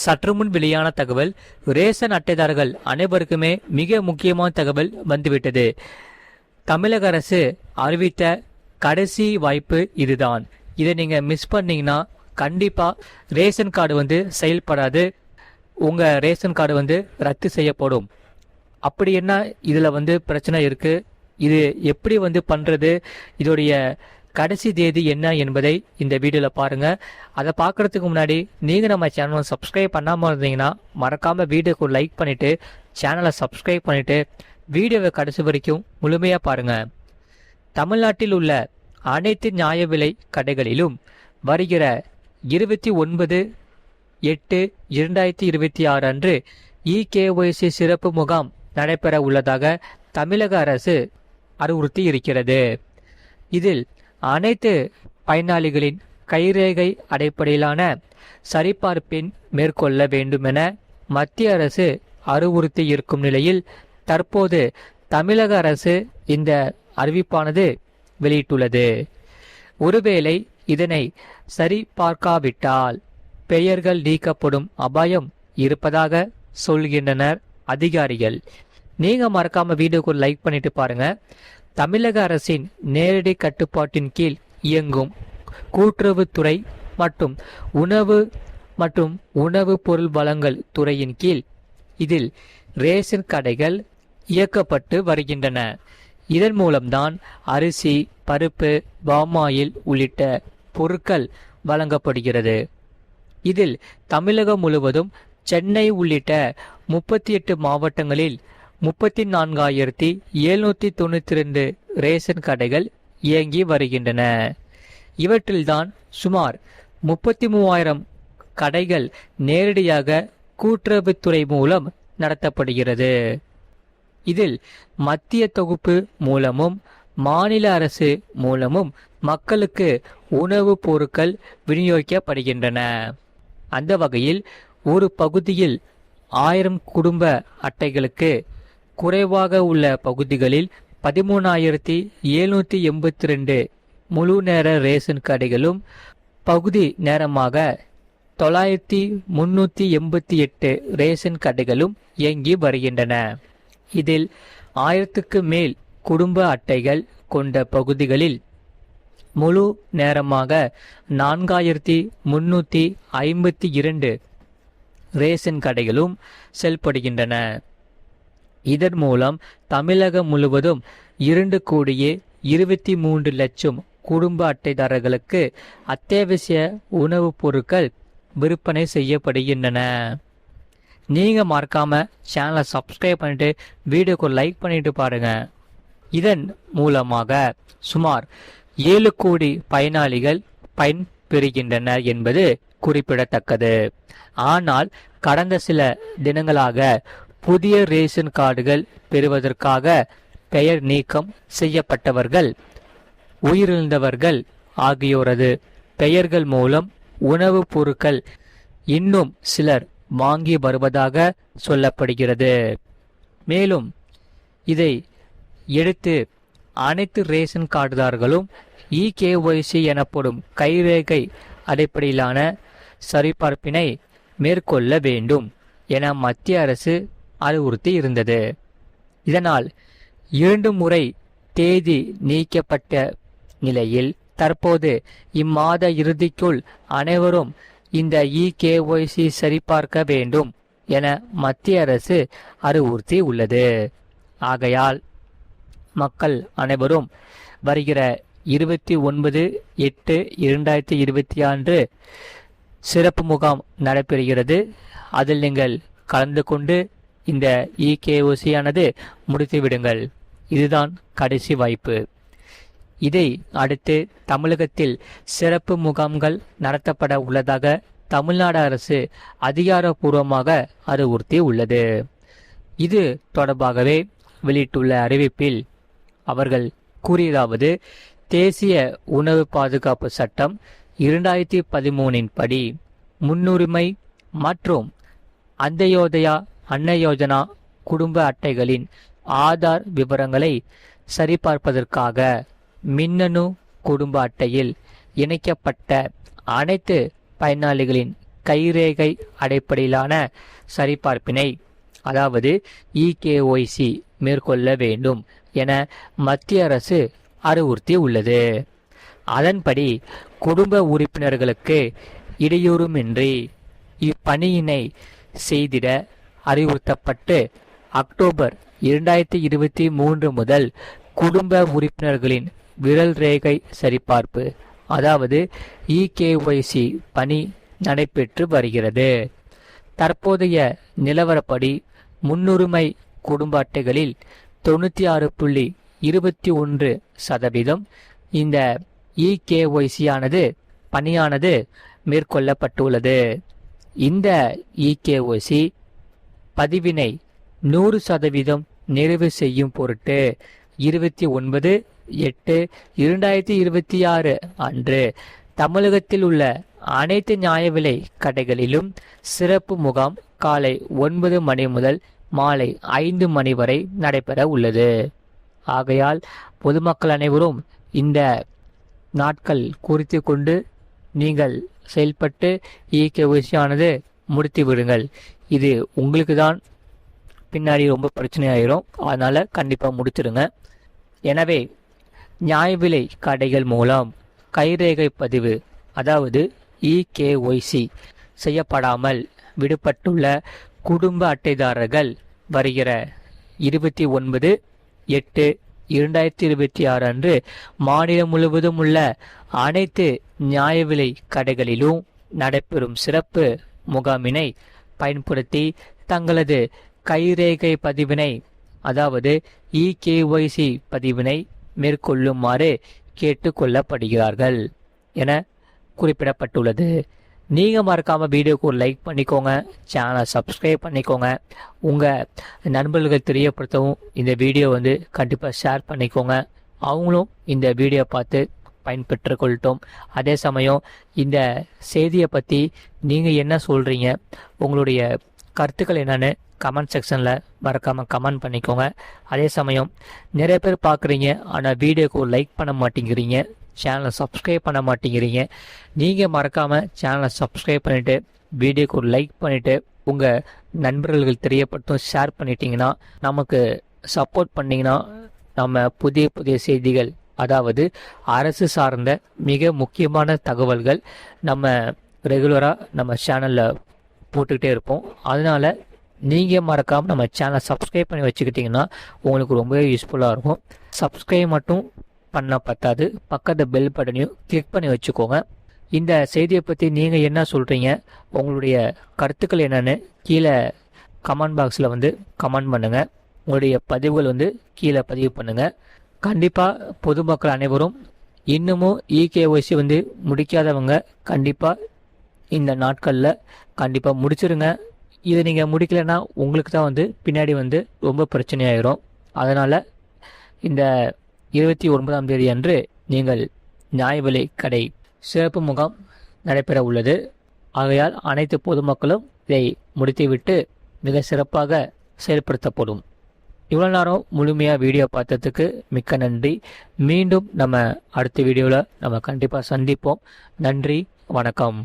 சற்று முன் வெளியான தகவல், ரேஷன் அட்டைதாரர்கள் அனைவருக்குமே மிக முக்கியமான தகவல் வந்துவிட்டது. தமிழக அரசு அறிவித்த கடைசி வாய்ப்பு இதுதான். இதை நீங்க மிஸ் பண்ணீங்கன்னா கண்டிப்பா ரேஷன் கார்டு செயல்படாது. உங்க ரேஷன் கார்டு ரத்து செய்யப்படும். அப்படி என்ன இதுல பிரச்சனை இருக்கு, இது எப்படி பண்றது, இதோடைய கடைசி தேதி என்ன என்பதை இந்த வீடியோவில் பாருங்க. அதை பார்க்கறதுக்கு முன்னாடி நீங்கள் நம்ம சேனலை சப்ஸ்கிரைப் பண்ணாமல் இருந்தீங்கன்னா மறக்காமல் வீடியோக்கு லைக் பண்ணிவிட்டு சேனலை சப்ஸ்கிரைப் பண்ணிவிட்டு வீடியோவை கடைசி வரைக்கும் முழுமையாக பாருங்கள். தமிழ்நாட்டில் உள்ள அனைத்து நியாய விலை கடைகளிலும் வருகிற 29/8/2026 அன்று EKYC சிறப்பு முகாம் நடைபெற உள்ளதாக தமிழக அரசு அறிவுறுத்தி இருக்கிறது. இதில் அனைத்து பயனாளிகளின் கைரேகை அடிப்படையிலான சரிபார்ப்பின் மேற்கொள்ள வேண்டுமென மத்திய அரசு அறிவுறுத்தி இருக்கும் நிலையில் தற்போது தமிழக அரசு இந்த அறிவிப்பானது வெளியிட்டுள்ளது. ஒருவேளை இதனை சரிபார்க்காவிட்டால் பெயர்கள் நீக்கப்படும் அபாயம் இருப்பதாக சொல்கின்றனர் அதிகாரிகள். நீங்க மறக்காம வீடியோக்கு லைக் பண்ணிட்டு பாருங்க. தமிழக அரசின் நேரடி கட்டுப்பாட்டின் கீழ் இயங்கும் கூட்டுறவுத்துறை மற்றும் உணவு பொருள் வழங்கல் துறையின் கீழ் இதில் ரேஷன் கடைகள் இயக்கப்பட்டு வருகின்றன. இதன் மூலம்தான் அரிசி, பருப்பு, பாமாயில் உள்ளிட்ட பொருட்கள் வழங்கப்படுகிறது. இதில் தமிழகம் முழுவதும் சென்னை உள்ளிட்ட 38 மாவட்டங்களில் 34,792 ரேஷன் கடைகள் இயங்கி வருகின்றன. இவற்றில்தான் சுமார் 33,000 கடைகள் நேரடியாக கூட்டுறவுத்துறை மூலம் நடத்தப்படுகிறது. இதில் மத்திய தொகுப்பு மூலமும் மாநில அரசு மூலமும் மக்களுக்கு உணவுப் பொருட்கள் விநியோகிக்கப்படுகின்றன. அந்த வகையில் ஒரு பகுதியில் 1000 குடும்ப அட்டைகளுக்கு குறைவாக உள்ள பகுதிகளில் 13,782 முழு நேர ரேஷன் கடைகளும் பகுதி நேரமாக 9,388 ரேஷன் கடைகளும் இயங்கி வருகின்றன. இதில் 1000க்கு மேல் குடும்ப அட்டைகள் கொண்ட பகுதிகளில் முழு நேரமாக 4,352 ரேஷன் கடைகளும் செயல்படுகின்றன. இதன் மூலம் தமிழகம் முழுவதும் 2,23,00,000 குடும்ப அட்டைதாரர்களுக்கு அத்தியாவசிய உணவுப் பொருட்கள் விற்பனை செய்யப்படுகின்றன. நீங்க மறக்காம சேனலை சப்ஸ்கிரைப் பண்ணிட்டு வீடியோக்கு லைக் பண்ணிட்டு பாருங்க. இதன் மூலமாக சுமார் 7 கோடி பயனாளிகள் பயன்பெறுகின்றனர் என்பது குறிப்பிடத்தக்கது. ஆனால் கடந்த சில தினங்களாக புதிய ரேஷன் கார்டுகள் பெறுவதற்காக பெயர் நீக்கம் செய்யப்பட்டவர்கள், உயிரிழந்தவர்கள் ஆகியோரது பெயர்கள் மூலம் உணவுப் பொருட்கள் இன்னும் சிலர் வாங்கி வருவதாக சொல்லப்படுகிறது. மேலும் இதை எடுத்து அனைத்து ரேஷன் கார்டுதாரர்களும் EKYC எனப்படும் கைரேகை அடிப்படையிலான சரிபார்ப்பினை மேற்கொள்ள வேண்டும் என மத்திய அரசு அறிவுறுத்தி இருந்தது. இதனால் 2 முறை தேதி நீக்கப்பட்ட நிலையில் தற்போது இம்மாத இறுதிக்குள் அனைவரும் இந்த EKYC சரிபார்க்க வேண்டும் என மத்திய அரசு அறிவுறுத்தி உள்ளது. ஆகையால் மக்கள் அனைவரும் வருகிற 29/8/2026 சிறப்பு முகாம் நடைபெறுகிறது. அதில் நீங்கள் கலந்து கொண்டு இந்த EKYC ஆனது முடித்து விடுங்கள். இதுதான் கடைசி வாய்ப்பு. இதை அடுத்து தமிழகத்தில் சிறப்பு முகாம்கள் நடத்தப்பட உள்ளதாக தமிழ்நாடு அரசு அதிகாரப்பூர்வமாக அறிவுறுத்தி உள்ளது. இது தொடர்பாகவே வெளியிட்டுள்ள அறிவிப்பில் அவர்கள் கூறியதாவது, தேசிய உணவு பாதுகாப்பு சட்டம் 2013 படி முன்னுரிமை மற்றும் அந்தயோதயா அன்ன யோஜனா குடும்ப அட்டைகளின் ஆதார் விவரங்களை சரிபார்ப்பதற்காக மின்னணு குடும்ப அட்டையில் இணைக்கப்பட்ட அனைத்து பயனாளிகளின் கைரேகை அடிப்படையிலான சரிபார்ப்பினை அதாவது இகேஒய்சி மேற்கொள்ள வேண்டும் என மத்திய அரசு அறிவுறுத்தி உள்ளது. அதன்படி குடும்ப உறுப்பினர்களுக்கு இடையூறுமின்றி இப்பணியினை செய்திட அறிவுறுத்தப்பட்டு அக்டோபர் 2023 முதல் குடும்ப உறுப்பினர்களின் விரல் ரேகை சரிபார்ப்பு அதாவது இகேஒய்சி பணி நடைபெற்று வருகிறது. தற்போதைய நிலவரப்படி முன்னுரிமை குடும்ப அட்டைகளில் 96.21% இந்த இகேஒய்சி பணியானது மேற்கொள்ளப்பட்டுள்ளது. இந்த இகேஒய்சி பதிவினை 100% நிறைவு செய்யும் பொருட்டு 29/8/2026 அன்று தமிழகத்தில் உள்ள அனைத்து நியாய விலை கடைகளிலும் சிறப்பு முகாம் காலை 9 மணி முதல் மாலை 5 மணி வரை நடைபெற உள்ளது. ஆகையால் பொதுமக்கள் அனைவரும் இந்த நாட்கள் குறித்து கொண்டு நீங்கள் செயல்பட்டு இகேஒய்சி முடித்து விடுங்கள். இது உங்களுக்கு தான் பின்னாடி ரொம்ப பிரச்சனையாயிரும். அதனால் கண்டிப்பாக முடிச்சிடுங்க. எனவே நியாய விலை கடைகள் மூலம் கைரேகை பதிவு அதாவது இகேஒய்சி செய்யப்படாமல் விடுபட்டுள்ள குடும்ப அட்டைதாரர்கள் வருகிற 29/8/2026 அன்று மாநிலம் முழுவதும் உள்ள அனைத்து நியாய விலை கடைகளிலும் நடைபெறும் சிறப்பு முகாமினை பயன்படுத்தி தங்களது கைரேகை பதிவினை அதாவது இகேஒய்சி பதிவினை மேற்கொள்ளுமாறு கேட்டுக்கொள்ளப்படுகிறார்கள் என குறிப்பிடப்பட்டுள்ளது. நீங்கள் மறக்காமல் வீடியோக்கு ஒரு லைக் பண்ணிக்கோங்க, சேனலை சப்ஸ்கிரைப் பண்ணிக்கோங்க, உங்கள் நண்பர்கள் தெரியப்படுத்தவும் இந்த வீடியோ கண்டிப்பாக ஷேர் பண்ணிக்கோங்க. அவங்களும் இந்த வீடியோ பார்த்து பயன்பெற்று கொள்ளட்டும். அதே சமயம் இந்த செய்தியை பற்றி நீங்கள் என்ன சொல்கிறீங்க, உங்களுடைய கருத்துக்கள் என்னென்னு கமெண்ட் செக்ஷனில் மறக்காமல் கமெண்ட் பண்ணிக்கோங்க. அதே சமயம் நிறைய பேர் பார்க்குறீங்க, ஆனால் வீடியோக்கு ஒரு லைக் பண்ண மாட்டேங்கிறீங்க, சேனலை சப்ஸ்கிரைப் பண்ண மாட்டேங்கிறீங்க. நீங்கள் மறக்காமல் சேனலை சப்ஸ்கிரைப் பண்ணிவிட்டு வீடியோக்கு ஒரு லைக் பண்ணிவிட்டு உங்கள் நண்பர்கள் தெரியப்படுத்தும் ஷேர் பண்ணிட்டீங்கன்னா நமக்கு சப்போர்ட் பண்ணிங்கன்னா நம்ம புதிய புதிய செய்திகள் அதாவது அரசு சார்ந்த மிக முக்கியமான தகவல்கள் நம்ம ரெகுலராக நம்ம சேனலில் போட்டுக்கிட்டே இருப்போம். அதனால் நீங்கள் மறக்காமல் நம்ம சேனலை சப்ஸ்கிரைப் பண்ணி வச்சுக்கிட்டிங்கன்னா உங்களுக்கு ரொம்பவே யூஸ்ஃபுல்லாக இருக்கும். சப்ஸ்கிரைப் மட்டும் பண்ண பத்தாது, பக்கத்து பெல் பட்டனையும் கிளிக் பண்ணி வச்சுக்கோங்க. இந்த செய்தியை பற்றி நீங்கள் என்ன சொல்கிறீங்க, உங்களுடைய கருத்துக்கள் என்னென்னு கீழே கமெண்ட் பாக்ஸில் கமெண்ட் பண்ணுங்கள். உங்களுடைய பதிவுகள் கீழே பதிவு பண்ணுங்கள். கண்டிப்பாக பொதுமக்கள் அனைவரும் இன்னமும் இகேஒய்சி முடிக்காதவங்க கண்டிப்பாக இந்த நாட்களில் கண்டிப்பாக முடிச்சிருங்க. இதை நீங்கள் முடிக்கலைன்னா உங்களுக்கு தான் பின்னாடி ரொம்ப பிரச்சனையாயிரும். அதனால் இந்த 29ஆம் தேதி அன்று நீங்கள் நியாய விலை கடை சிறப்பு முகாம் நடைபெற உள்ளது. ஆகையால் அனைத்து பொதுமக்களும் இதை முடித்துவிட்டு மிக சிறப்பாக செயல்படுத்தப்படும். இவ்வளோ நேரம் முழுமையாக வீடியோ பார்த்ததுக்கு மிக்க நன்றி. மீண்டும் நம்ம அடுத்த வீடியோவில் நம்ம கண்டிப்பாக சந்திப்போம். நன்றி, வணக்கம்.